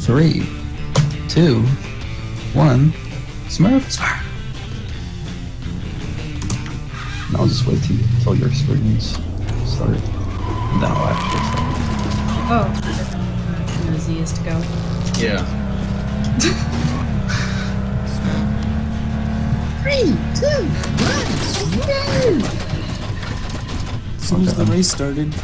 3, 2, 1. Smurf. And I'll just wait till your screens start. And then I'll actually start. Oh, easy is to go. Yeah. 3, 2, 1, go! As soon as the race started.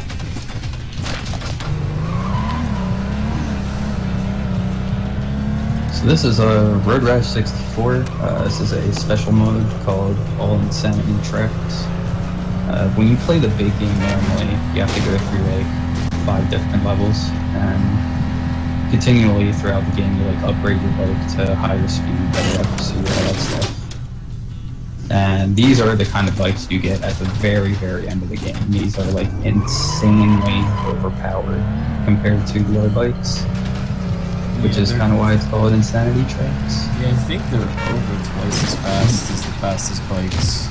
So this is a Road Rash 64. This is a special mode called All Insanity Tracks. When you play the big game normally, you have to go through like 5 different levels, and continually throughout the game you like upgrade your bike to higher speed, better accuracy, all that stuff. And these are the kind of bikes you get at the very, very end of the game. These are like insanely overpowered compared to the other bikes, which is kind of why it's called Insanity Tracks. Yeah, I think they're over twice as fast as the fastest bikes.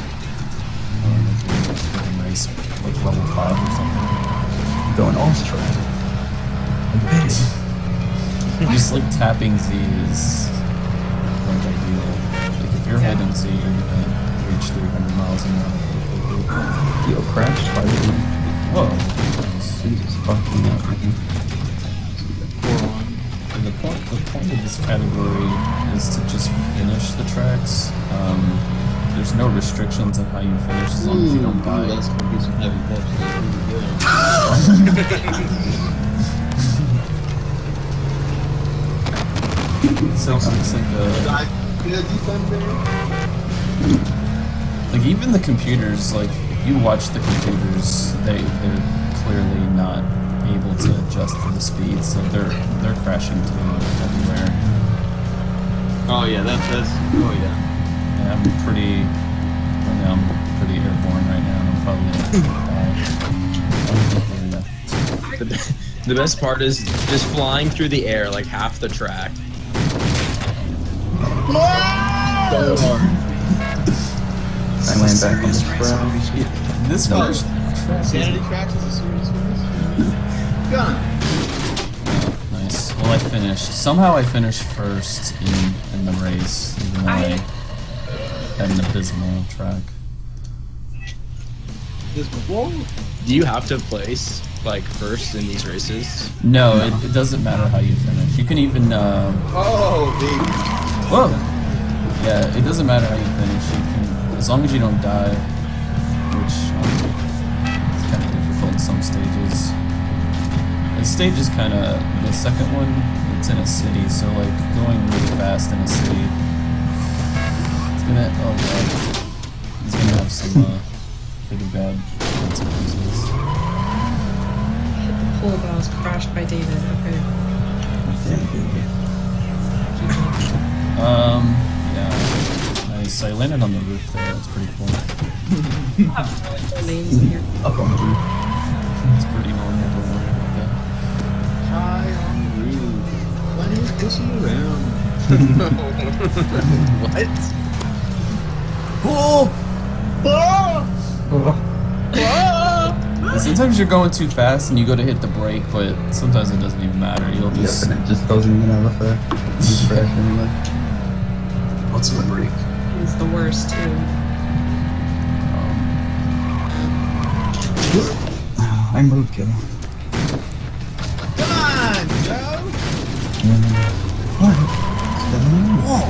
In race, like level 5 or something. Going off track. Just like tapping Z is like ideal. Like if you're heading Z, you're gonna reach 300 miles an hour. Yo, crashed by the way. Whoa. Jesus fucking man. And the point of this category is to just finish the tracks. There's no restrictions on how you finish as long as you don't die. That's gonna be some heavy like even the computers, like if you watch the computers, they're clearly not able to adjust to the speed, so they're crashing too everywhere. Oh yeah, that's oh yeah. Yeah, I'm pretty airborne right now. I'm probably The best part is just flying through the air like half the track. So hard. I land back on the ground. this first Sanity Tracks is a serious race. Gun. Nice. Well, I finished. Somehow I finished first in the race, even though I had an abysmal track. Do you have to place like first in these races? No, it doesn't matter how you finish. You can even Oh, baby. whoa. Yeah, it doesn't matter how you finish. You can, as long as you don't die, which is kind of difficult in some stages. The stage is kind of the second one. It's in a city, so like going really fast in a city, it's gonna it's gonna have some pretty bad consequences. Hit the pole, but I was crashed by David. Okay. Yeah. Nice. I landed on the roof there. That's pretty cool. I have really cool names in here. Up on the roof. It's pretty normal. Don't worry about that. High on the roof. Why are you pushing around? What? Sometimes you're going too fast and you go to hit the brake, but sometimes it doesn't even matter. You'll just Yep, and it just doesn't even have effect. Just crash anyway. What's in the brake? He's the worst too. I'm roadkill. Come on, Joe. What? Whoa!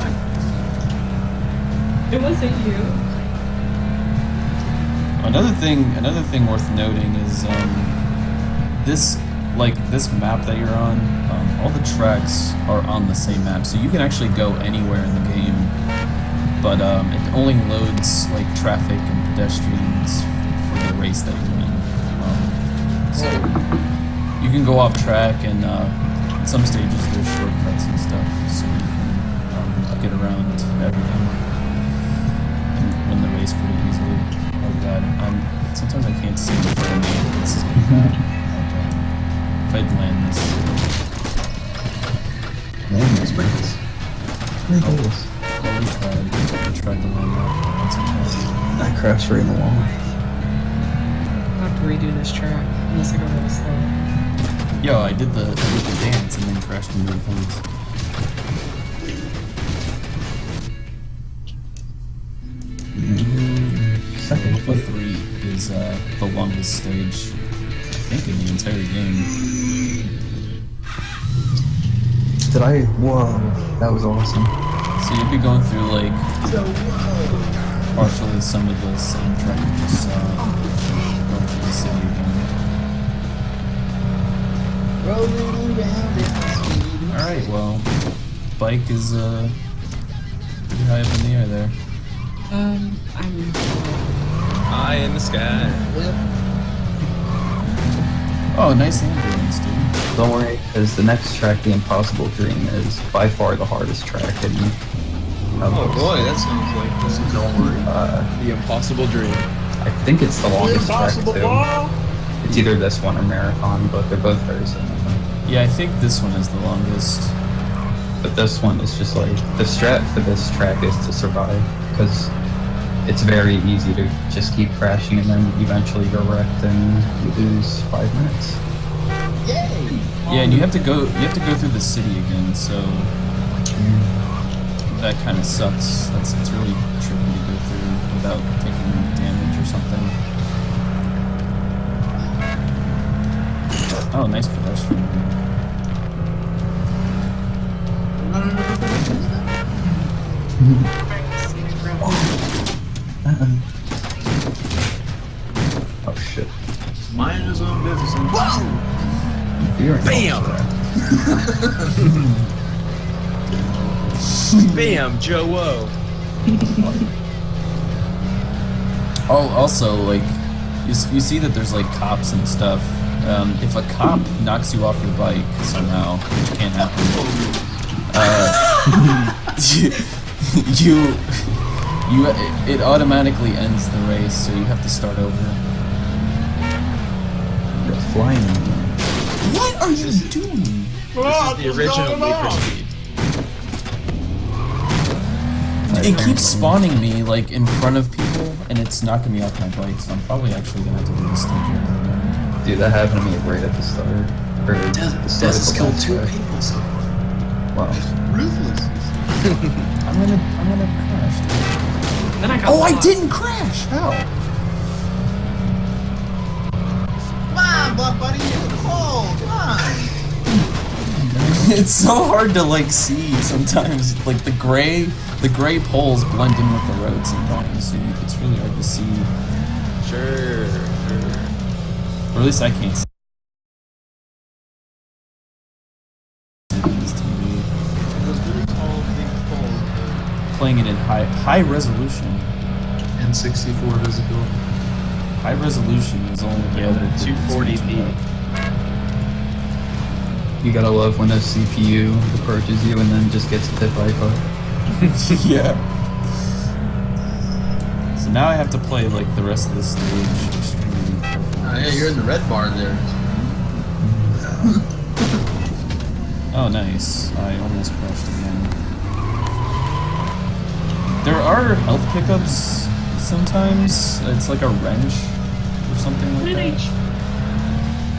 It wasn't you. Another thing worth noting is this map that you're on. All the tracks are on the same map, so you can actually go anywhere in the game. But it only loads like traffic and pedestrians for the race that you're in. So you can go off track, and in some stages there's shortcuts and stuff, so you can get around everything and win the race pretty easily. Oh god, sometimes I can't see in front of me. This is getting bad. Okay. If I'd land this. Man, those brakes. Ridiculous. Well, we tried to land that. That's okay. I crashed right in the wall. I'll have to redo this track unless I go really slow. Yo, I did the dance and then crashed into the fence. Second Alpha foot. 3 is the longest stage, I think, in the entire game. Did I? Whoa, that was awesome. So you'll be going through like partially some of the same track you just saw, going through the city again. Rolling around at speed. Alright, well, bike is pretty high up in the air there. I'm. High in the sky. Oh, nice ambulance, dude. Don't worry, because the next track, the Impossible Dream, is by far the hardest track in. Oh boy, that sounds like this. Don't worry. The impossible dream. I think it's the longest track too. It's either this one or Marathon, but they're both very similar. Yeah, I think this one is the longest. But this one is just like, the strat for this track is to survive, because it's very easy to just keep crashing and then eventually you're wrecked and you lose 5 minutes. Yay! Yeah, and you have to go through the city again, so that kind of sucks. It's really tricky to go through without taking damage or something. Oh, nice pedestrian. Oh shit. Mind his own business. Bam! Bam, Joe Whoa. Oh, also, like, you see that there's, like, cops and stuff. If a cop knocks you off your bike somehow, which can't happen, it automatically ends the race, so you have to start over. You're flying. What are you doing? This is the original Need for Speed. It keeps spawning me, like, in front of people, and it's knocking me off my bike, so I'm probably actually gonna have to do this stage over. Dude, that happened to me right at the start. Or the start Des has of the killed last 2 track. people so far. Wow. Ruthless. I'm gonna crash, dude. Then I got. Oh, I lost. didn't crash! How? Come on, BluntBunny, you're in the hole. Come on. It's so hard to like see sometimes. Like the gray poles blend in with the road sometimes. So it's really hard to see. Sure. Or at least I can't see this TV. Those really tall, big poles. Playing it in high resolution. And 64 visibility. High resolution is only available for 240p. You gotta love when a CPU approaches you and then just gets hit by a car. Yeah. So now I have to play like the rest of the stage extremely carefully. Oh yeah, you're in the red bar there. Oh, nice. I almost crashed again. There are health pickups sometimes. It's like a wrench or something like that.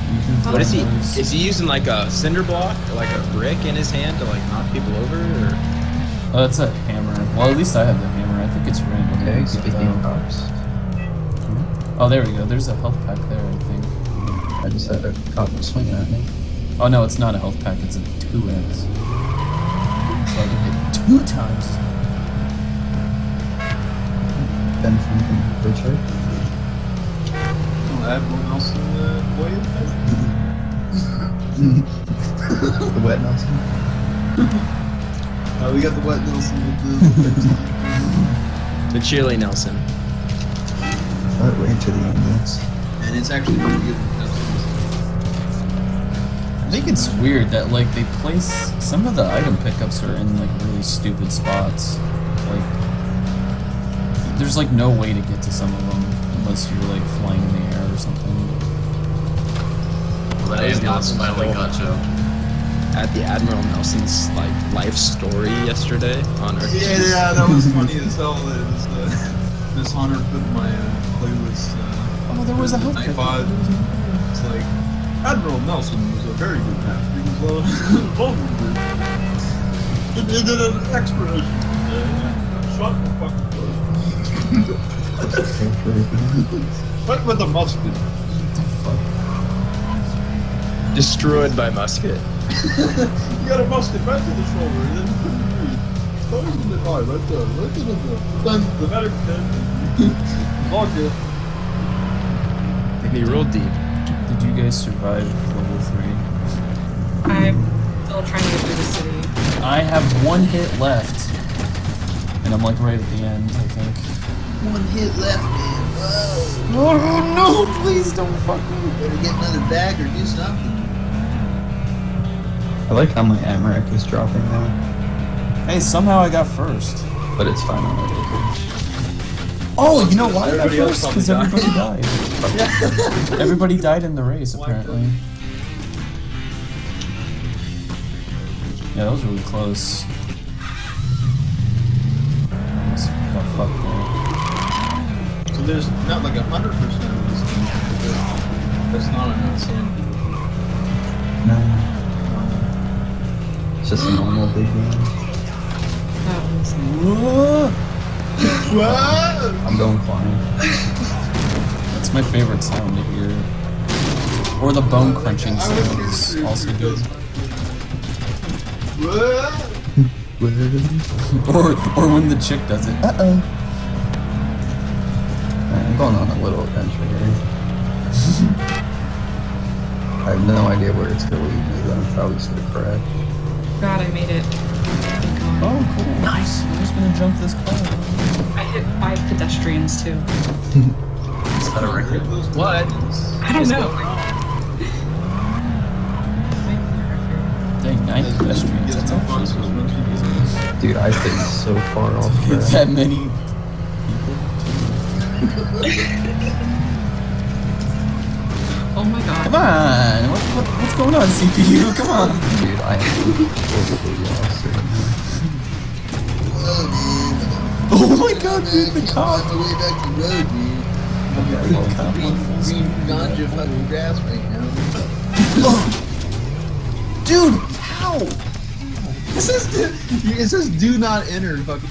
You can What is he? find those. Is he using like a cinder block or like a brick in his hand to like knock people over? Or? Oh, it's a hammer. Well, at least I have the hammer. I think it's random. Okay, Maybe speaking though. of cops, Oh, there we go. There's a health pack there, I think. I just had a cop swing at me. Oh no, it's not a health pack. It's a 2x. So I can hit 2 times. Ben from the church. Oh, Admiral Nelson, The wet Nelson. we got the wet Nelson with The chili Nelson. Right to the ambulance. and it's actually pretty good. I think it's weird that like they place some of the item pickups are in like really stupid spots. Like there's like no way to get to some of them unless you're like flying in the air or something. That ambulance finally got Joe. At the Admiral Nelson's like life story yesterday on Earth. Yeah, that was funny as hell. That it was, Miss Hunter put my playlist. Oh, there was a health pickup. iPod. It's like, Admiral Nelson was a very good map because vulnerable. It did an exploration. Shot the fucking foot. What with the musket? Destroyed by musket. You got a musket right to the shoulder, and then you couldn't breathe. Exposed in the eye, right there, right to the then the medic then all good. And he rolled deep. Did you guys survive level 3? I'm still trying to get through the city. I have 1 hit left. And I'm like right at the end, I think. 1 hit left, man. Whoa. Oh no, please don't fuck me. Better get another bag or do something. I like how my Amarak is dropping now, Hey, somehow I got first. but it's fine on the Oh, you know why I got Everybody else first? Because probably everybody died. Everybody died in the race, apparently. Yeah, that was really close. Almost got fucked there. So there's not like 100% of this thing. That's not an insanity. No. It's just a normal big game. That was What? I'm going flying. That's my favorite sound to hear. Or the bone crunching sound is also good. What? Or when the chick does it. Uh-oh. I'm going on a little adventure here. I have no idea where it's going to lead me, but I'm probably just going to crash. God, I made it. Thank God. Oh, cool. Nice. I'm just gonna jump this car. I hit 5 pedestrians too. Is that a record? What? I don't know. Dang, 9 pedestrians. That's actually Dude, I've been so far off track. that many Oh my God. Come on! What's going on, CPU? Come on! Dude, I am totally lost right now. Oh my god, dude, the cop! On the way back to the road, dude. The cop went full Green speed. ganja fucking grass right now. Dude, how? It says do not enter fucking.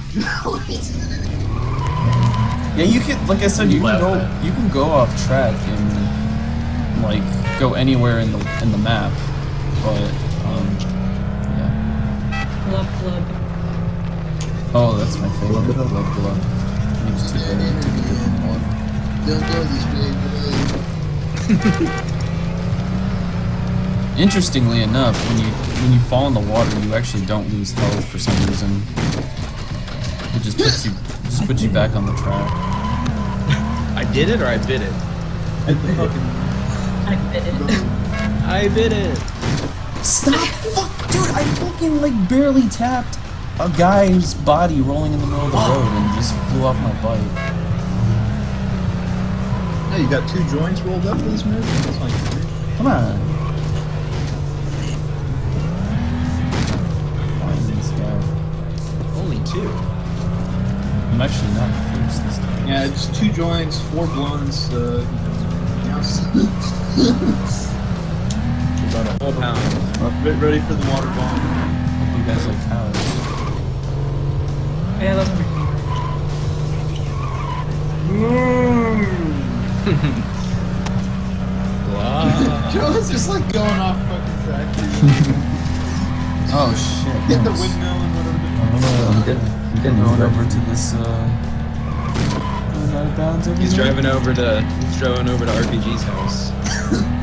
Yeah, you can, like I said, you can go off track and like go anywhere in the map, but yeah. Glub glub. Oh, that's my favorite. Glub glub. I just took a different one. Don't go this way, Interestingly enough, when you fall in the water, you actually don't lose health for some reason. It just puts you back on the track. I did it or I bit it? I bit it. I bit it. Stop! Fuck, dude! I fucking like barely tapped a guy's body rolling in the middle of the road and just flew off my bike. Hey, you got 2 joints rolled up for this movie? That's like Come on. Find this guy. Only 2. I'm actually not first this time. yeah, it's 2 joints, 4 blunts. About a whole pound. Ready for the water bomb. Hope you guys like cows. Yeah, those are my Wow. Joe is just like going off fucking track. Oh shit. Hit the nice. windmill and whatever the fuck. I'm getting I'm going over to this going out of bounds over He's here. driving over to RPG's house.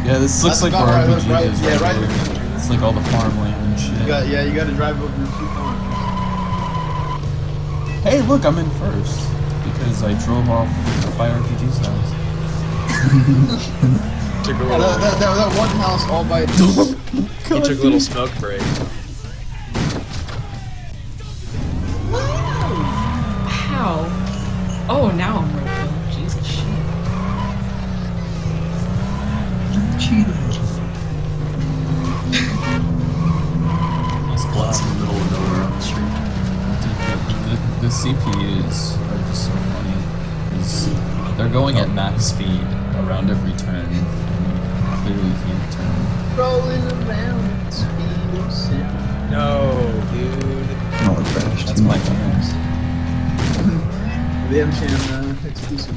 Yeah, this looks That's like about where right, RPG right, is. yeah, right in the here. country. It's like all the farmland and shit. You got to drive over your 2 farms. Hey, look, I'm in first because I drove off by RPG's house. Took a Yeah, little, that one house all by itself. he took a little smoke break. How? Oh, now I'm broken. Jesus shit. It's glass in the middle of nowhere on the street. The CPUs are just so funny. 'Cause they're going at max speed around every turn. And clearly can't turn. Rolling around at the speed of sound. No, dude. No, Rash. That's too my much. chance. The M-Chan exclusive.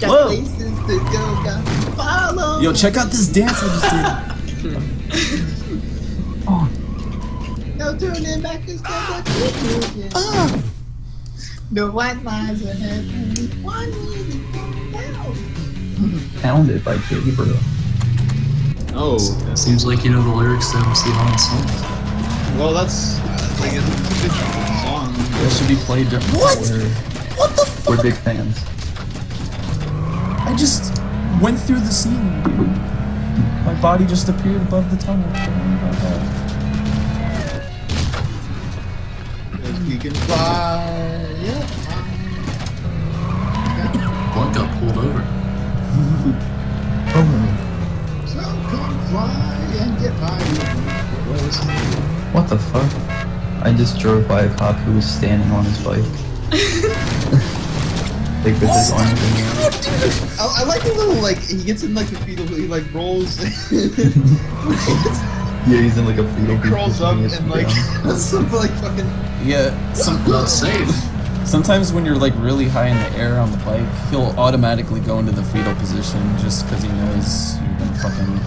Got Whoa. places to go, got to follow. Yo, check out this dance I just did. Oh, No turning back is gonna keep moving. No white lies ahead, only one minute down. pounded by Gabriel. Oh, Seems like you know the lyrics to MC Holland's songs. well, that's like a different song. That should be played different. What? What the fuck? We're big fans. I just went through the scene, dude. My body just appeared above the tunnel. Don't worry about that. Cause we can fly, yeah. Blunt got pulled over. So come fly and get by. What the fuck? I just drove by a cop who was standing on his bike. Like with his arms in the air. I like the little like he gets in like the fetal, he like rolls, Yeah, he's in like a fetal crawls up position, and like some like fucking. Yeah, Not safe. sometimes when you're like really high in the air on the bike, he'll automatically go into the fetal position just because he knows you're gonna fucking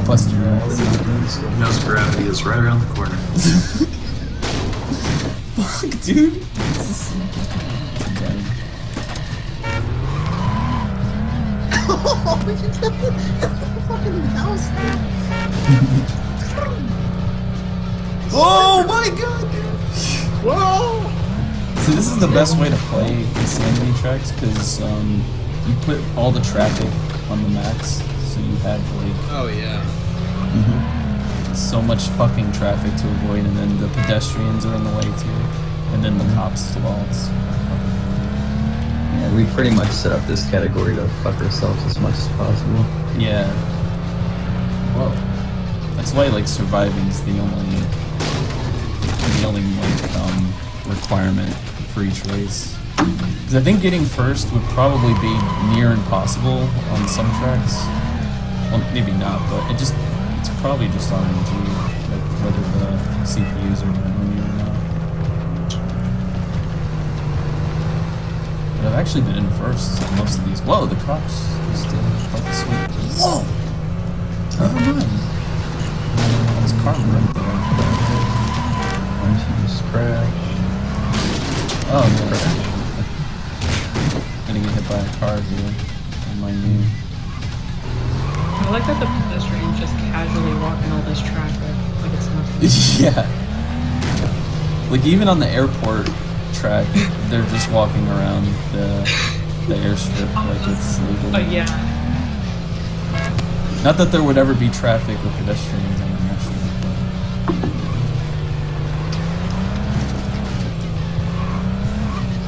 bust your ass. He knows gravity is right around the corner. Fuck, dude. Oh, you got the fucking house. Oh my god, dude. Whoa! See, this is the best way to play Insanity tracks because you put all the traffic on the max, so you have like Oh yeah. so much fucking traffic to avoid, and then the pedestrians are in the way too, and then the cops as well. It's Yeah, we pretty much set up this category to fuck ourselves as much as possible. yeah. Whoa. That's why like surviving is the only like requirement for each race. Because I think getting first would probably be near impossible on some tracks. Well, maybe not, but it's probably just RNG, like whether the CPUs are running or not. But I've actually been in first on most of these. Whoa, the cops is still quite sweet. Whoa! Never mind. There's karma right there. Why don't you just crash? Oh, no. Gonna get hit by a car here. On my knee. I like that the pedestrians just casually walking all this traffic like it's nothing. Yeah. Like even on the airport track, they're just walking around the airstrip like it's legal. But yeah, Not that there would ever be traffic or pedestrians on the airstrip.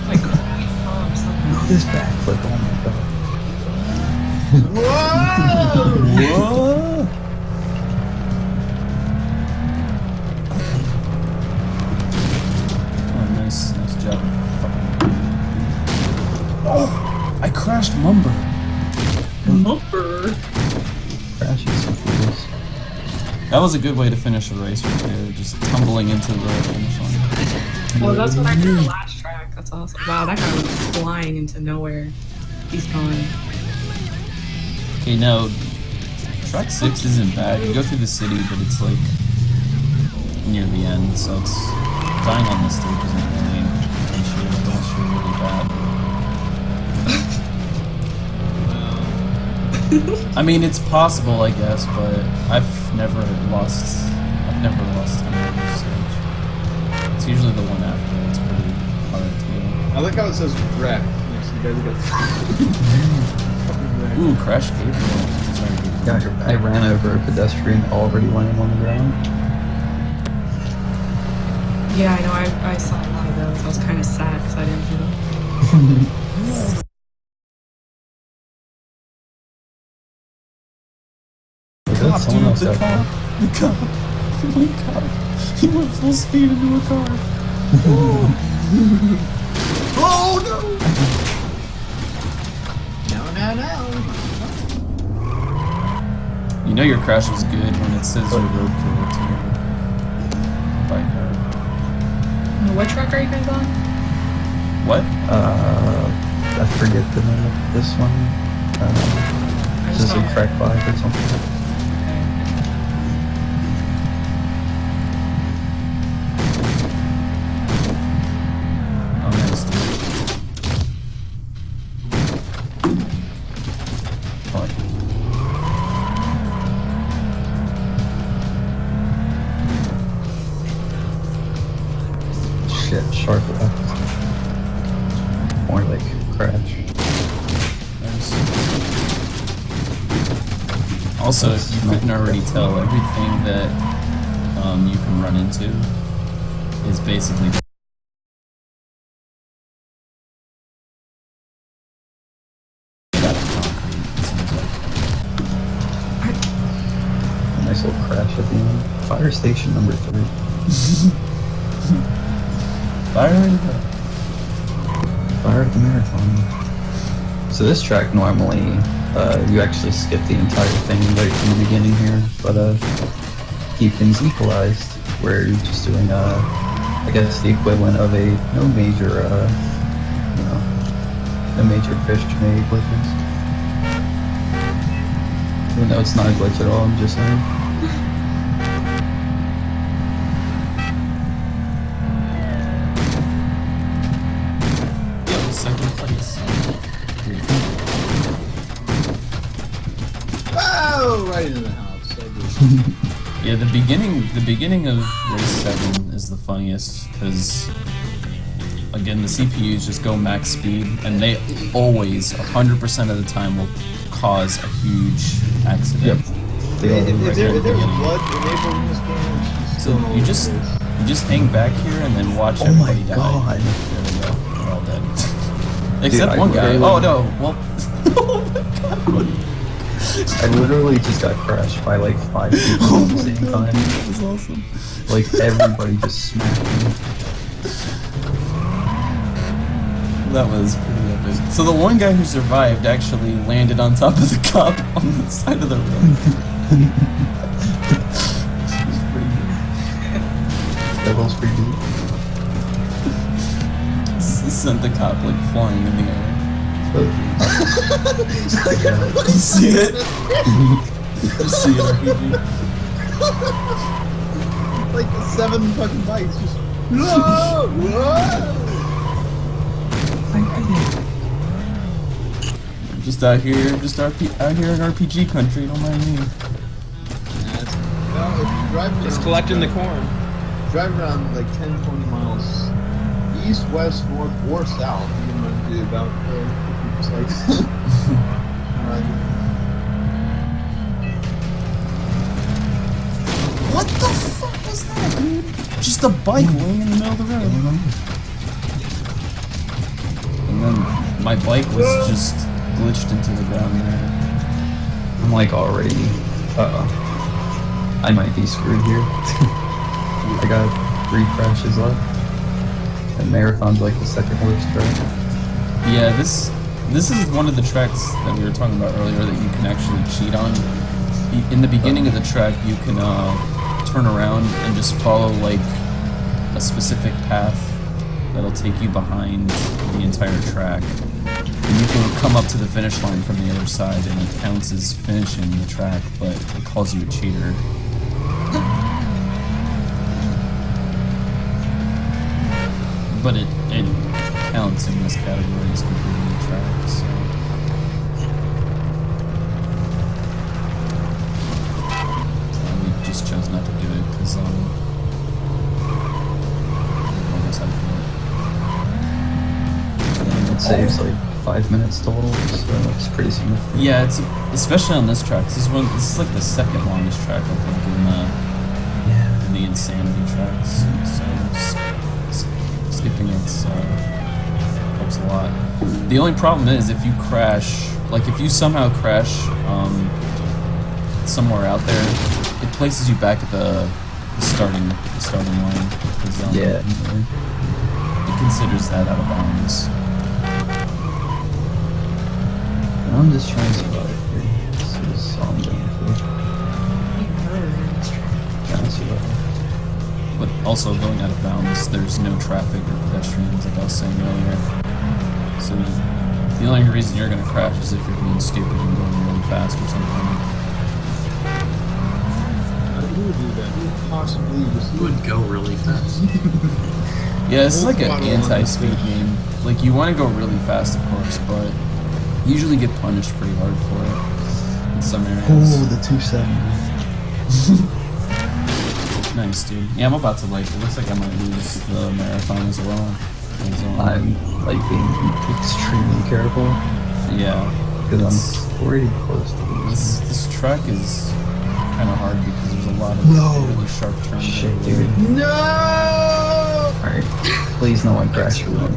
like something. This backflip, oh my god. Whoa! What? Oh, nice job. Oh, I crashed Mumber. Mumper. Crashes some fools. That was a good way to finish a race right there, just tumbling into the finish line. Well, that's what I did the last track. That's awesome. Wow, that guy was flying into nowhere. He's gone. Okay, no, track 6 isn't bad. You go through the city, but it's like near the end, so it's dying on this stage isn't really an issue unless you're really bad. I mean, it's possible, I guess, but I've never lost time on this stage. It's usually the one after that's pretty hard to. I like how it says wreck. You guys got Ooh, Crash Gabriel. Yeah, I ran over a pedestrian already laying on the ground. Yeah, I know. I saw a lot of those. I was kind of sad because I didn't hit him. That's someone else The out there. cop. Oh my god. He went full speed into a car. Oh no! No. You know your crash was good when it says your roadkill to your bike ride. What track are you guys on? What? I forget the name of this one. I It's just just like saw- track 5 or something. Oh, nice. Like, shit, sharp left. More like crash. Nice. Also, if you couldn't already tell, everything that you can run into is basically made out of concrete, it seems like. A nice little crash at the end. Fire station number 3. Fire in the Fire at the marathon. So this track normally, you actually skip the entire thing right from the beginning here, but keep things equalized, where you're just doing, I guess the equivalent of a no major fish made glitches. Even though it's not a glitch at all, I'm just saying. Yeah, second place. Oh, right in the house. So good. Yeah, the beginning of race 7 is the funniest because again the CPUs just go max speed and they always 100% of the time will cause a huge accident. Yep. They all If right there at the was beginning. blood enabled in this game, she's So still you just hang back here and then watch Oh my everybody die. god. There we go. We're all dead. Except I one guy. literally- Oh no. Well. Oh my god. I literally just got crashed by like 5 people at the same time. That's awesome. Like everybody just smacked me. That was pretty epic. So the one guy who survived actually landed on top of the cop on the side of the road. It was pretty good. That was pretty good. Sent the cop like flying in the air. But, You see it? You see it, RPG? like the 7 fucking bikes just. Whoa! Whoa! Just out here, out here in RPG country. Don't mind me. Well, if you drive around, Just collecting the corn. drive around like 10, 20 miles east, west, north, or south, you can run to about it's like. What the fuck was that, dude? Just a bike laying in the middle of the road. And then my bike was just glitched into the ground there. I'm like already, I might be screwed here. I got 3 crashes left. And Marathon's like the second worst track. Yeah, this is one of the tracks that we were talking about earlier that you can actually cheat on. In the beginning of the track, you can turn around and just follow like a specific path that'll take you behind the entire track. And you can come up to the finish line from the other side and it counts as finishing the track, but it calls you a cheater. But it counts in this category as completing the track, so. We just chose not to do it because I guess I And it saves like 5 minutes total, so it's pretty significant. Yeah, it's especially on this track. This is like the second longest track I think in the Insanity tracks. So skipping it helps a lot. The only problem is if you crash, like if you somehow crash somewhere out there, it places you back at the starting line. 'Cause, Yeah. it considers that out of bounds. I'm just trying to survive here. This is all I'm going for. also going out of bounds, there's no traffic or pedestrians, like I was saying earlier. So the only reason you're gonna crash is if you're being stupid and going really fast or something. Who would do that? Who would possibly just You would go really fast. Yeah, this is like an anti-speed game. Like, you want to go really fast, of course, but you usually get punished pretty hard for it in some areas. Ooh, the 270. Nice, dude. Yeah, I'm about to, like, it looks like I might lose the marathon as well. I'm like being extremely careful Yeah. because I'm pretty close to these. This track is kind of hard because there's a lot of really sharp turns. Shit, everywhere. dude. No! Alright, please no one crash through them.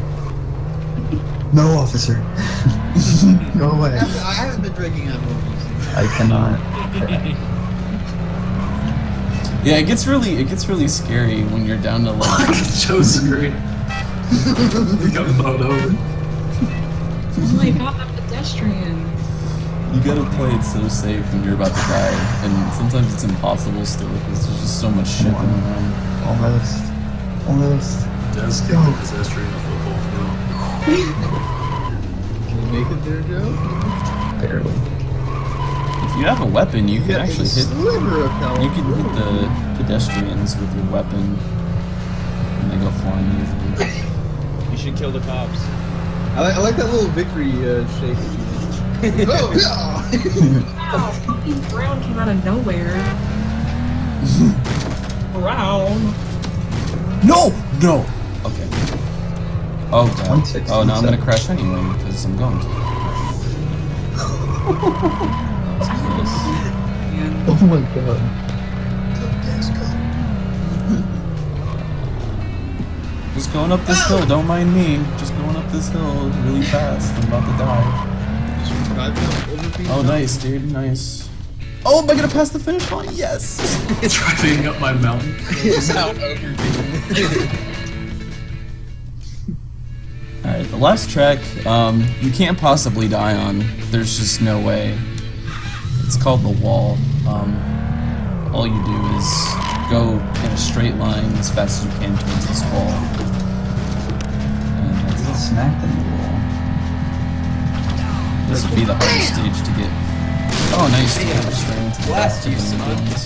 No, officer. Go away. I haven't been drinking on movies. I cannot. Yeah, it gets really scary when you're down to like. Joe's screen. You got mowed over. Oh my god, that pedestrian. You gotta play it so safe when you're about to die, and sometimes it's impossible still because there's just so much shit going on. Almost. Does kick the pedestrian in a football field. Can you make it there, Joe? Barely. If you have a weapon, you can Yeah, actually it's a hit. sliver of You can hit the pedestrians with your weapon, and they go flying usually. You should kill the cops. I like that little victory shake. Oh, yeah! Wow, fucking Brown came out of nowhere. Brown. No! Okay. Oh god. 26, Oh, now I'm gonna crash anyway because I'm going to. Man. Oh my god. Just going up this hill, don't mind me. Just going up this hill really fast. I'm about to die. Oh, nice, dude, nice. Oh, am I gonna pass the finish line? Yes! Driving up my mountain. Alright, the last track, you can't possibly die on. There's just no way. It's called The Wall. All you do is go in a straight line as fast as you can towards this wall. And that's it. Smacked in the wall. This would be the hardest stage to get. Oh, nice. Dude. Just ran into the Blast back you, of the son. endings.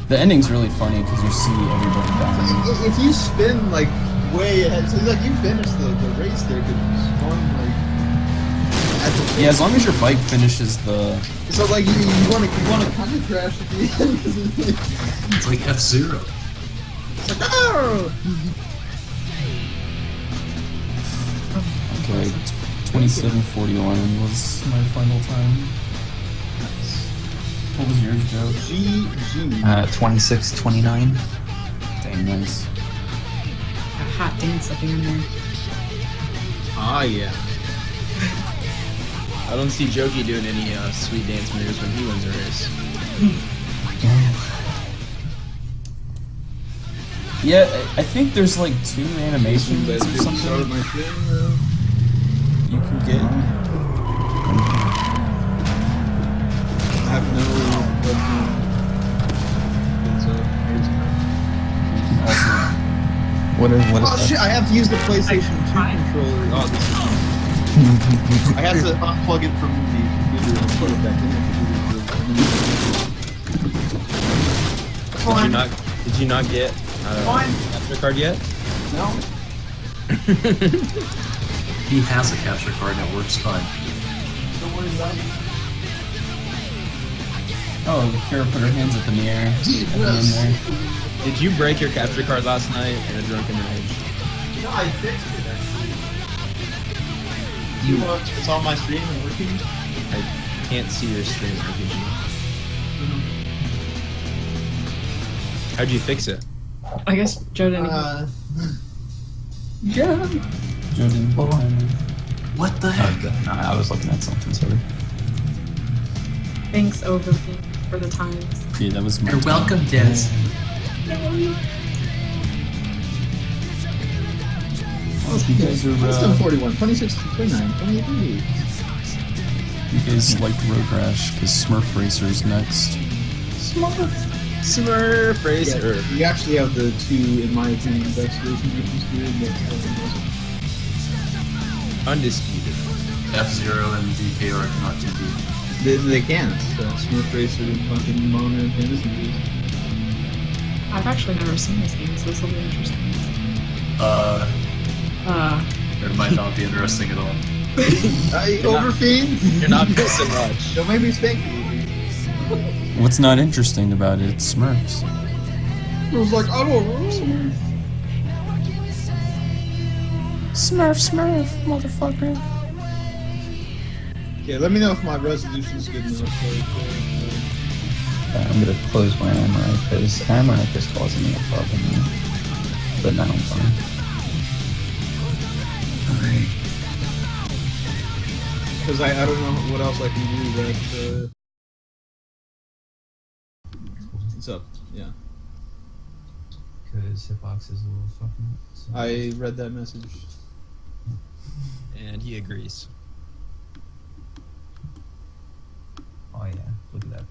The ending's really funny because you see everybody dying. If you spin like way ahead, so like you finished the race there, could spawn like at the Yeah, as long as your bike finishes the. so like you want to kind of crash at the end. It's like F-Zero. Oh! Okay, 27:41 was my final time. What was yours, Joe? GG. 26:29. Dang, nice. A hot dance at the end there. Ah yeah. I don't see Jokey doing any sweet dance moves when he wins a race. Yeah, I think there's like 2 animations or Started something my thing. you can get. I have no. Also, What is Oh that? shit! I have to use the PlayStation 2 controller. Oh, this is. I have to unplug it from the computer and plug it back in the computer. Did you not get capture card yet? No. He has a capture card and it works fine. Don't worry about it. oh, Kara put her hands up in the air. At the end there. Did you break your capture card last night in a drunken rage? No, I fixed it actually. You want it's on my stream and working? I can't see your stream, RPG. How'd you fix it? I guess Joe didn't. Yeah. Joe didn't put mine in. What the heck? I was looking at something, sorry. Thanks, Overthink, for the times. Yeah, that was my. You're welcome, Dez. You guys are. 41, 26, 29, 23. You guys liked Road Rash because Smurf Racer's next. Smurf. Smurf Racer. Yeah, you actually have the two, in my opinion, best versions of this game. Undisputed. F-Zero and DKR cannot compete. They can't. Smurf Racer and fucking Mona and Fantasy. I've actually never seen this game, so this will be interesting. It might not be interesting at all. Overfiend? You're not missing much. Don't make me spank you. What's not interesting about it? It's Smurfs. It was like, I don't know. Smurf, motherfucker. Okay, let me know if my resolution is good enough. I'm gonna close my Amaranth because Amaranth is causing me a problem now. But now I'm fine. Alright. Because I don't know what else I can do that. What's up? Yeah. Because Hitbox is a little fucking. So. I read that message. And he agrees. Oh yeah, look at that.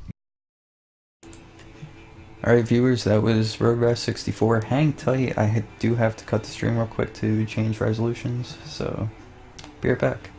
Alright viewers, that was Rash64. Hang tight, I do have to cut the stream real quick to change resolutions, so be right back.